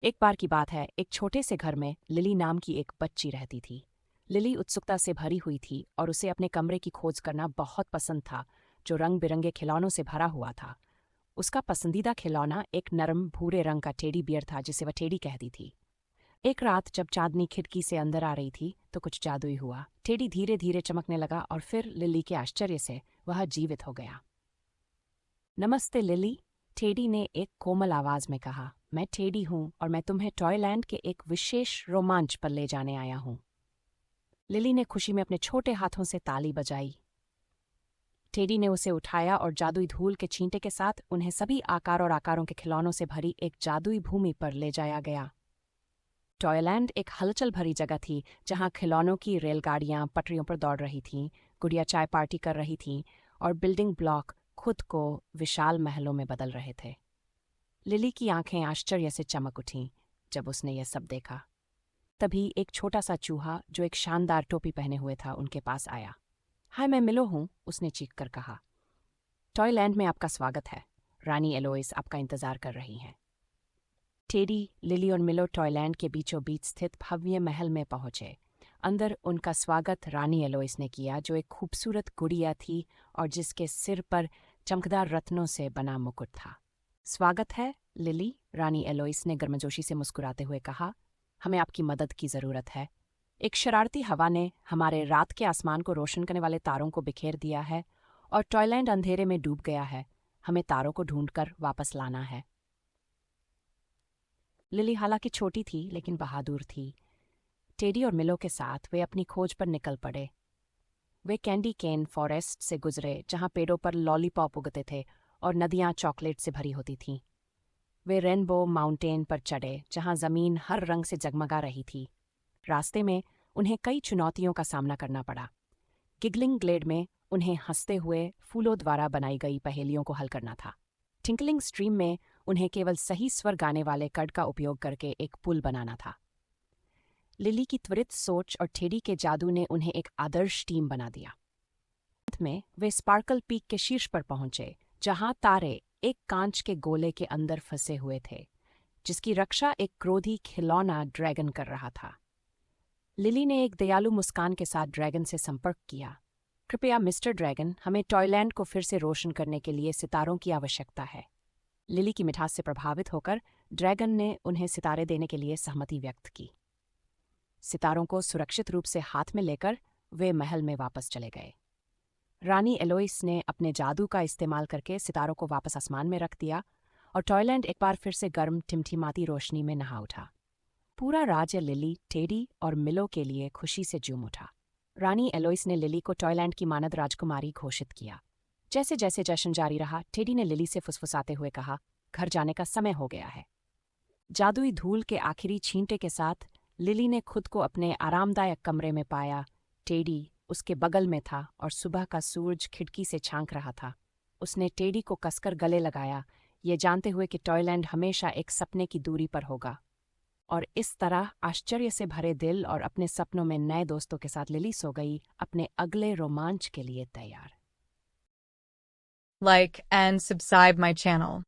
एक बार की बात है, एक छोटे से घर में लिली नाम की एक बच्ची रहती थी। लिली उत्सुकता से भरी हुई थी और उसे अपने कमरे की खोज करना बहुत पसंद था, जो रंग बिरंगे खिलौनों से भरा हुआ था। उसका पसंदीदा खिलौना एक नरम भूरे रंग का टेडी बियर था, जिसे वह टेडी कहती थी। एक रात जब चांदनी खिड़की से अंदर आ रही थी तो कुछ जादुई हुआ। टेडी धीरे धीरे चमकने लगा और फिर लिली के आश्चर्य से वह जीवित हो गया। नमस्ते लिली, टेडी ने एक कोमल आवाज में कहा। मैं टेडी हूँ और मैं तुम्हें टॉयलैंड के एक विशेष रोमांच पर ले जाने आया हूँ। लिली ने खुशी में अपने छोटे हाथों से ताली बजाई। टेडी ने उसे उठाया और जादुई धूल के छींटे के साथ उन्हें सभी आकार और आकारों के खिलौनों से भरी एक जादुई भूमि पर ले जाया गया। टॉयलैंड एक हलचल भरी जगह थी, जहाँ खिलौनों की रेलगाड़ियाँ पटरियों पर दौड़ रही थीं, गुड़िया चाय पार्टी कर रही थीं और बिल्डिंग ब्लॉक खुद को विशाल महलों में बदल रहे थे। लिली की आंखें आश्चर्य से चमक उठीं जब उसने यह सब देखा। तभी एक छोटा सा चूहा जो एक शानदार टोपी पहने हुए था उनके पास आया। हाय, मैं मिलो हूँ, उसने चीख कर कहा। टॉयलैंड में आपका स्वागत है। रानी एलोइस आपका इंतजार कर रही हैं। टेडी, लिली और मिलो टॉयलैंड के बीचों बीच स्थित भव्य महल में पहुंचे। अंदर उनका स्वागत रानी एलोइस ने किया, जो एक खूबसूरत गुड़िया थी और जिसके सिर पर चमकदार रत्नों से बना मुकुट था। स्वागत है लिली, रानी एलोइस ने गर्मजोशी से मुस्कुराते हुए कहा। हमें आपकी मदद की जरूरत है। एक शरारती हवा ने हमारे रात के आसमान को रोशन करने वाले तारों को बिखेर दिया है और टॉयलैंड अंधेरे में डूब गया है। हमें तारों को ढूंढकर वापस लाना है। लिली हालांकि छोटी थी लेकिन बहादुर थी। टेडी और मिलो के साथ वे अपनी खोज पर निकल पड़े। वे कैंडी केन फॉरेस्ट से गुजरे, जहां पेड़ों पर लॉलीपॉप उगते थे और नदियां चॉकलेट से भरी होती थीं। वे रेनबो माउंटेन पर चढ़े, जहां जमीन हर रंग से जगमगा रही थी। रास्ते में उन्हें कई चुनौतियों का सामना करना पड़ा। गिगलिंग ग्लेड में उन्हें हंसते हुए फूलों द्वारा बनाई गई पहेलियों को हल करना था। टिंकलिंग स्ट्रीम में उन्हें केवल सही स्वर गाने वाले कड का उपयोग करके एक पुल बनाना था। लिली की त्वरित सोच और टेडी के जादू ने उन्हें एक आदर्श टीम बना दिया। अंत में वे स्पार्कल पीक के शीर्ष पर पहुंचे, जहां तारे एक कांच के गोले के अंदर फंसे हुए थे, जिसकी रक्षा एक क्रोधी खिलौना ड्रैगन कर रहा था। लिली ने एक दयालु मुस्कान के साथ ड्रैगन से संपर्क किया। कृपया मिस्टर ड्रैगन, हमें टॉयलैंड को फिर से रोशन करने के लिए सितारों की आवश्यकता है। लिली की मिठास से प्रभावित होकर ड्रैगन ने उन्हें सितारे देने के लिए सहमति व्यक्त की। सितारों को सुरक्षित रूप से हाथ में लेकर वे महल में वापस चले गए। रानी एलोइस ने अपने जादू का इस्तेमाल करके सितारों को वापस आसमान में रख दिया और टॉयलैंड एक बार फिर से गर्म टिमटिमाती रोशनी में नहा उठा। पूरा राज्य लिली, टेडी और मिलो के लिए खुशी से झूम उठा। रानी एलोइस ने लिली को टॉयलैंड की मानद राजकुमारी घोषित किया। जैसे जैसे जश्न जारी रहा, टेडी ने लिली से फुसफुसाते हुए कहा, घर जाने का समय हो गया है। जादुई धूल के आखिरी छींटे के साथ लिली ने खुद को अपने आरामदायक कमरे में पाया। टेडी उसके बगल में था और सुबह का सूरज खिड़की से झांक रहा था। उसने टेडी को कसकर गले लगाया, ये जानते हुए कि टॉयलैंड हमेशा एक सपने की दूरी पर होगा। और इस तरह आश्चर्य से भरे दिल और अपने सपनों में नए दोस्तों के साथ लिली सो गई, अपने अगले रोमांच के लिए तैयार। Like and subscribe my channel.